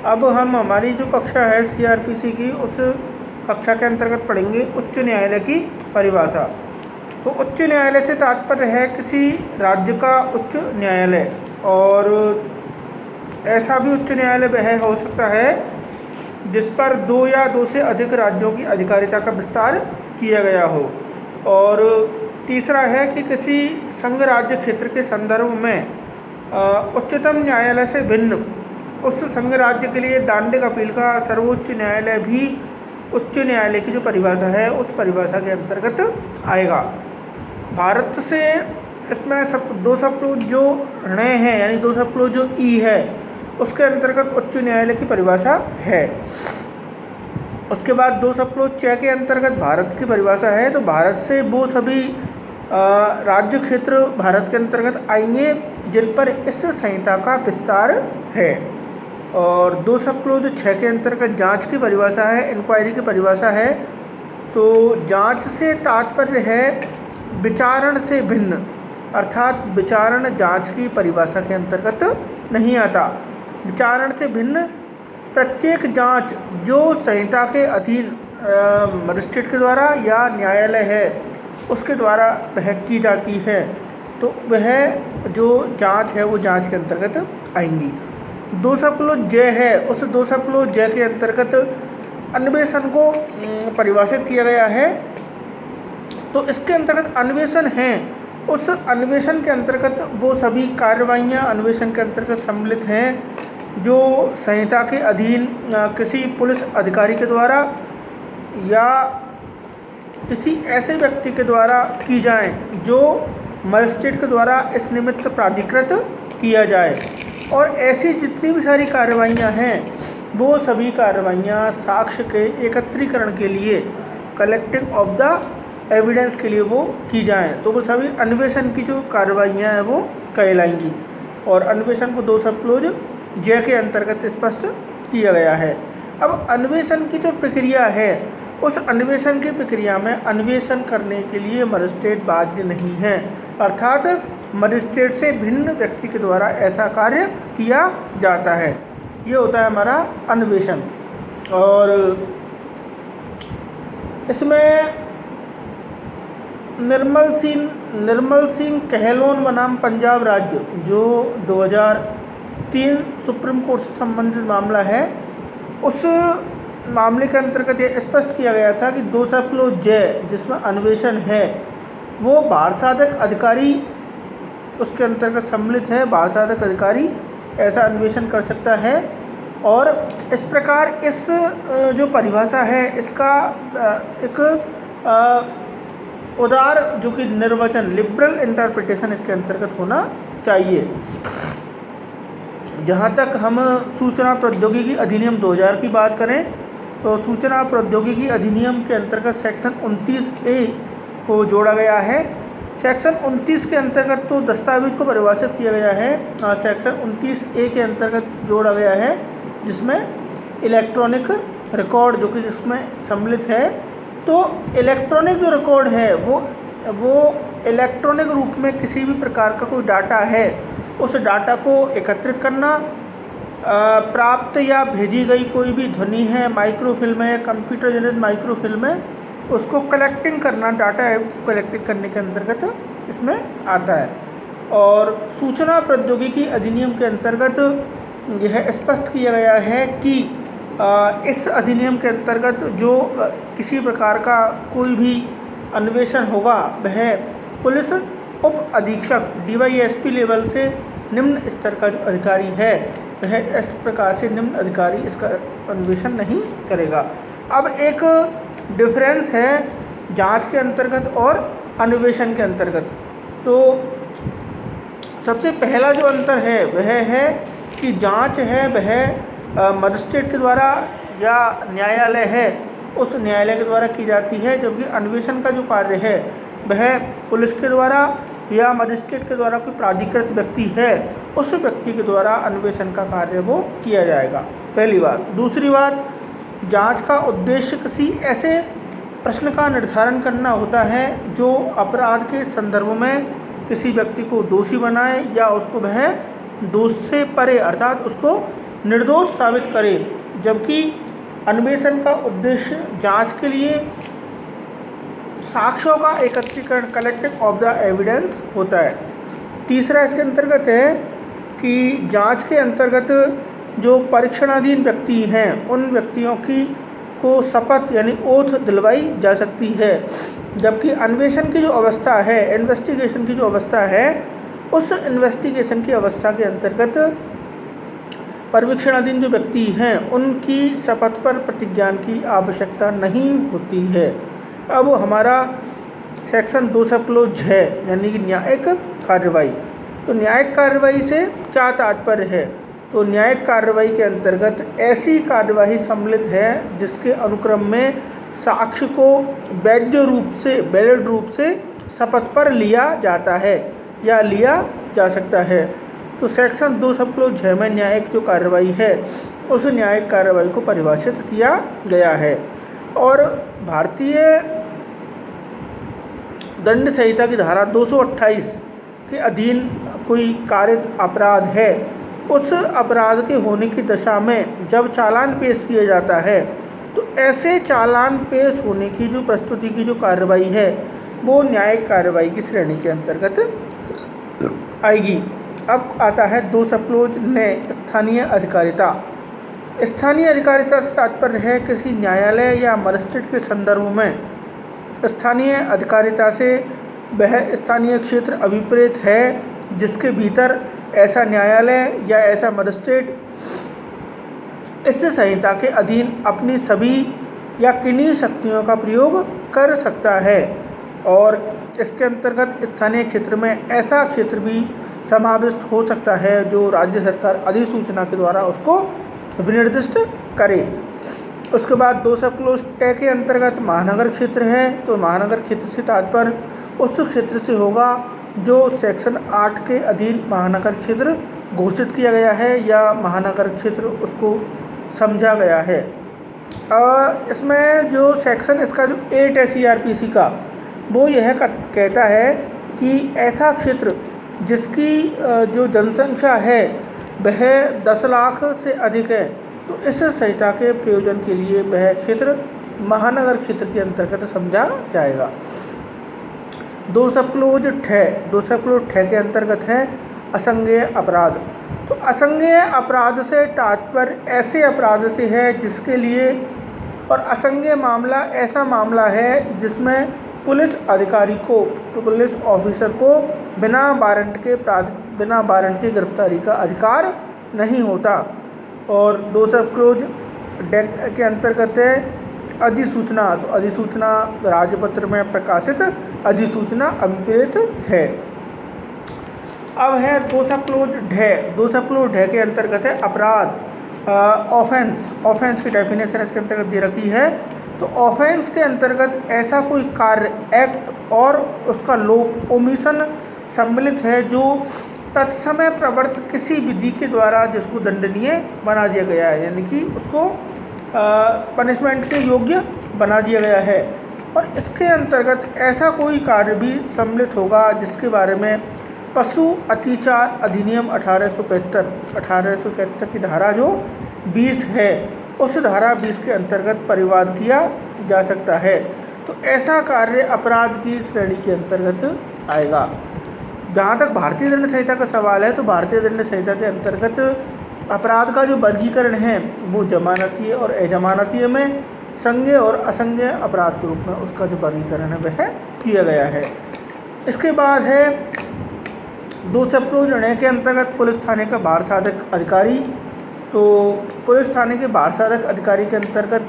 अब हम हमारी जो कक्षा है सीआरपीसी की, उस कक्षा के अंतर्गत पढ़ेंगे उच्च न्यायालय की परिभाषा। तो उच्च न्यायालय से तात्पर्य है किसी राज्य का उच्च न्यायालय, और ऐसा भी उच्च न्यायालय वह हो सकता है जिस पर 2 या 2 से अधिक राज्यों की अधिकारिता का विस्तार किया गया हो। और तीसरा है कि किसी संघ राज्य क्षेत्र के संदर्भ में उच्चतम न्यायालय से भिन्न उस संघ राज्य के लिए दांडिक अपील का सर्वोच्च न्यायालय भी उच्च न्यायालय की जो परिभाषा है उस परिभाषा के अंतर्गत आएगा। भारत से इसमें दो शब्द जो ण हैं, यानी दो शब्द जो ई है, उसके अंतर्गत उच्च न्यायालय की परिभाषा है। उसके बाद दो शब्द च के अंतर्गत भारत की परिभाषा है। तो भारत से वो सभी राज्य क्षेत्र भारत के अंतर्गत आएंगे जिन पर इस संहिता का विस्तार है। और दो शब्द 6 के अंतर्गत जांच की परिभाषा है, इंक्वायरी की परिभाषा है। तो जांच से तात्पर्य है विचारण से भिन्न, अर्थात विचारण जांच की परिभाषा के अंतर्गत नहीं आता। विचारण से भिन्न प्रत्येक जांच जो संहिता के अधीन मजिस्ट्रेट के द्वारा या न्यायालय है उसके द्वारा वह की जाती है, तो वह जो जांच है वो जांच के अंतर्गत आएंगी। 2 j है, उस 2 j के अंतर्गत अन्वेषण को परिभाषित किया गया है। तो इसके अंतर्गत अन्वेषण है, उस अन्वेषण के अंतर्गत वो सभी कार्रवाइयाँ अन्वेषण के अंतर्गत सम्मिलित हैं जो संहिता के अधीन किसी पुलिस अधिकारी के द्वारा या किसी ऐसे व्यक्ति के द्वारा की जाए जो मजिस्ट्रेट के द्वारा इस निमित्त प्राधिकृत किया जाए। और ऐसी जितनी भी सारी कार्रवाइयाँ हैं वो सभी कार्रवाइयाँ साक्ष्य के एकत्रीकरण के लिए, कलेक्टिंग ऑफ द एविडेंस के लिए वो की जाएं, तो वो सभी अन्वेषण की जो कार्रवाइयाँ हैं वो कहलाएंगी। और अन्वेषण को 2 शब्द j के अंतर्गत स्पष्ट किया गया है। अब अन्वेषण की जो प्रक्रिया है, उस अन्वेषण की प्रक्रिया में अन्वेषण करने के लिए मजिस्ट्रेट बाध्य नहीं है, अर्थात मजिस्ट्रेट से भिन्न व्यक्ति के द्वारा ऐसा कार्य किया जाता है। ये होता है हमारा अन्वेषण। और इसमें निर्मल सिंह कहलोन बनाम पंजाब राज्य जो 2003 सुप्रीम कोर्ट से संबंधित मामला है, उस मामले के अंतर्गत ये स्पष्ट किया गया था कि 2 शब्द j जिसमें अन्वेषण है वो बाढ़ साधक अधिकारी उसके अंतर्गत सम्मिलित है। बाढ़ साधक अधिकारी ऐसा अन्वेषण कर सकता है। और इस प्रकार इस जो परिभाषा है इसका एक उदार जो कि निर्वचन, लिबरल इंटरप्रिटेशन इसके अंतर्गत होना चाहिए। जहाँ तक हम सूचना प्रौद्योगिकी अधिनियम 2000 की बात करें तो सूचना प्रौद्योगिकी अधिनियम के अंतर्गत सेक्शन 29A को जोड़ा गया है। सेक्शन 29 के अंतर्गत तो दस्तावेज को परिभाषित किया गया है, सेक्शन 29A के अंतर्गत जोड़ा गया है जिसमें इलेक्ट्रॉनिक रिकॉर्ड जो कि जिसमें सम्मिलित है। तो इलेक्ट्रॉनिक जो रिकॉर्ड है वो इलेक्ट्रॉनिक रूप में किसी भी प्रकार का कोई डाटा है उस डाटा को एकत्रित करना, प्राप्त या भेजी गई कोई भी ध्वनि है, माइक्रोफिल्म है, कंप्यूटर जनरेटेड माइक्रोफिल्म है, उसको कलेक्टिंग करना, डाटा है कलेक्टिंग करने के अंतर्गत इसमें आता है। और सूचना प्रौद्योगिकी अधिनियम के अंतर्गत यह स्पष्ट किया गया है कि इस अधिनियम के अंतर्गत जो किसी प्रकार का कोई भी अन्वेषण होगा वह पुलिस उप अधीक्षक DYSP लेवल से निम्न स्तर का जो अधिकारी है वह इस प्रकार से निम्न अधिकारी इसका अन्वेषण नहीं करेगा। अब एक डिफरेंस है जांच के अंतर्गत और अन्वेषण के अंतर्गत। तो सबसे पहला जो अंतर है वह है कि जांच है वह मजिस्ट्रेट के द्वारा या न्यायालय है उस न्यायालय के द्वारा की जाती है, जबकि अन्वेषण का जो कार्य है वह पुलिस के द्वारा या मजिस्ट्रेट के द्वारा कोई प्राधिकृत व्यक्ति है उस व्यक्ति के द्वारा अन्वेषण का कार्य वो किया जाएगा। पहली बात। दूसरी बात, जांच का उद्देश्य किसी ऐसे प्रश्न का निर्धारण करना होता है जो अपराध के संदर्भ में किसी व्यक्ति को दोषी बनाए या उसको वह दोष से परे अर्थात उसको निर्दोष साबित करे, जबकि अन्वेषण का उद्देश्य जांच के लिए साक्ष्यों का एकत्रीकरण, कलेक्टिंग ऑफ द एविडेंस होता है। तीसरा इसके अंतर्गत है कि जांच के अंतर्गत जो परीक्षणाधीन व्यक्ति हैं उन व्यक्तियों की को शपथ यानी ओथ दिलवाई जा सकती है, जबकि अन्वेषण की जो अवस्था है, इन्वेस्टिगेशन की जो अवस्था है, उस इन्वेस्टिगेशन की अवस्था के अंतर्गत परीक्षणाधीन जो व्यक्ति हैं उनकी शपथ पर प्रतिज्ञान की आवश्यकता नहीं होती है। अब हमारा सेक्शन 2 सब क्लोज है, यानी कि न्यायिक कार्रवाई। तो न्यायिक कार्रवाई से क्या तात्पर्य है? तो न्यायिक कार्रवाई के अंतर्गत ऐसी कार्यवाही सम्मिलित है जिसके अनुक्रम में साक्ष्य को वैलिड रूप से शपथ पर लिया जाता है या लिया जा सकता है। तो सेक्शन 2 सब क्लोज 6 में न्यायिक जो कार्रवाई है उस न्यायिक कार्रवाई को परिभाषित किया गया है। और भारतीय दंड संहिता की धारा 228 के अधीन कोई कारित अपराध है, उस अपराध के होने की दशा में जब चालान पेश किया जाता है तो ऐसे चालान पेश होने की जो प्रस्तुति की जो कार्रवाई है वो न्यायिक कार्रवाई की श्रेणी के अंतर्गत आएगी। अब आता है 2 सब क्लोज ने स्थानीय अधिकारिता। स्थानीय अधिकारिता से तात्पर्य है किसी न्यायालय या मजिस्ट्रेट के संदर्भ में स्थानीय अधिकारिता से वह स्थानीय क्षेत्र अभिप्रेत है जिसके भीतर ऐसा न्यायालय या ऐसा मजिस्ट्रेट इस संहिता के अधीन अपनी सभी या किन्हीं शक्तियों का प्रयोग कर सकता है। और इसके अंतर्गत स्थानीय क्षेत्र में ऐसा क्षेत्र भी समाविष्ट हो सकता है जो राज्य सरकार अधिसूचना के द्वारा उसको विनिर्दिष्ट करे। उसके बाद 2 सब क्लोज टे के अंतर्गत महानगर क्षेत्र है। तो महानगर क्षेत्र से तात्पर्य उस क्षेत्र से होगा जो सेक्शन 8 के अधीन महानगर क्षेत्र घोषित किया गया है या महानगर क्षेत्र उसको समझा गया है। इसमें जो सेक्शन इसका जो 8 है CRPC का, वो यह कहता है कि ऐसा क्षेत्र जिसकी जो जनसंख्या है वह 10 लाख से अधिक है, तो इस संहिता के प्रयोजन के लिए वह क्षेत्र महानगर क्षेत्र के अंतर्गत समझा जाएगा। 2 सब क्लोज ठ के अंतर्गत है असंज्ञेय अपराध। तो असंज्ञेय अपराध से तात्पर्य ऐसे अपराध से है जिसके लिए, और असंज्ञेय मामला ऐसा मामला है जिसमें पुलिस अधिकारी को, पुलिस ऑफिसर को बिना वारंट के गिरफ्तारी का अधिकार नहीं होता। और 2 सब क्लोज डेक के अंतर्गत है अधिसूचना। तो अधिसूचना राजपत्र में प्रकाशित अधिसूचना अभिप्रेत है। अब है 2 सब क्लोज ढ के अंतर्गत है अपराध, ऑफेंस की डेफिनेशन इसके अंतर्गत दे रखी है। तो ऑफेंस के अंतर्गत ऐसा कोई कार्य, एक्ट और उसका लोप, ओमिशन सम्मिलित है जो तत्समय प्रवर्तित किसी विधि के द्वारा जिसको दंडनीय बना दिया गया है, यानी कि उसको पनिशमेंट के योग्य बना दिया गया है। और इसके अंतर्गत ऐसा कोई कार्य भी सम्मिलित होगा जिसके बारे में पशु अत्याचार अधिनियम 1871 की धारा जो 20 है, उस धारा 20 के अंतर्गत परिवाद किया जा सकता है। तो ऐसा कार्य अपराध की श्रेणी के अंतर्गत आएगा। जहाँ तक भारतीय दंड संहिता का सवाल है, तो भारतीय दंड संहिता के अंतर्गत अपराध का जो वर्गीकरण है वो जमानतीय और अजमानतीय में संज्ञेय और असंज्ञेय अपराध के रूप में उसका जो वर्गीकरण है वह किया गया है। इसके बाद है 2 सब क्लोज के अंतर्गत पुलिस थाने का भार साधक अधिकारी। तो पुलिस थाने के भार साधक अधिकारी के अंतर्गत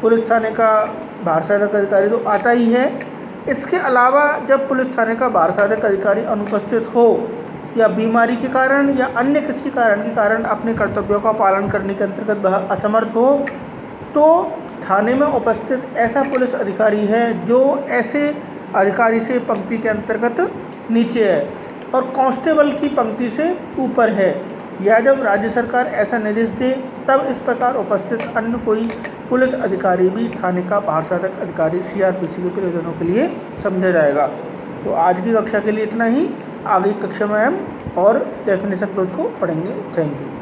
पुलिस थाने का भार साधक अधिकारी तो आता ही है। इसके अलावा जब पुलिस थाने का भार साधक अधिकारी अनुपस्थित हो या बीमारी के कारण या अन्य किसी कारण के कारण अपने कर्तव्यों का पालन करने के अंतर्गत वह असमर्थ हो, तो थाने में उपस्थित ऐसा पुलिस अधिकारी है जो ऐसे अधिकारी से पंक्ति के अंतर्गत नीचे है और कांस्टेबल की पंक्ति से ऊपर है, या जब राज्य सरकार ऐसा निर्देश दे तब इस प्रकार उपस्थित अन्य कोई पुलिस अधिकारी भी थाने का भार साधक अधिकारी CRPC के प्रयोजनों के लिए समझा जाएगा। तो आज की कक्षा के लिए इतना ही। आगे कक्षा में हम और डेफिनेशन क्लोज को पढ़ेंगे। Thank you.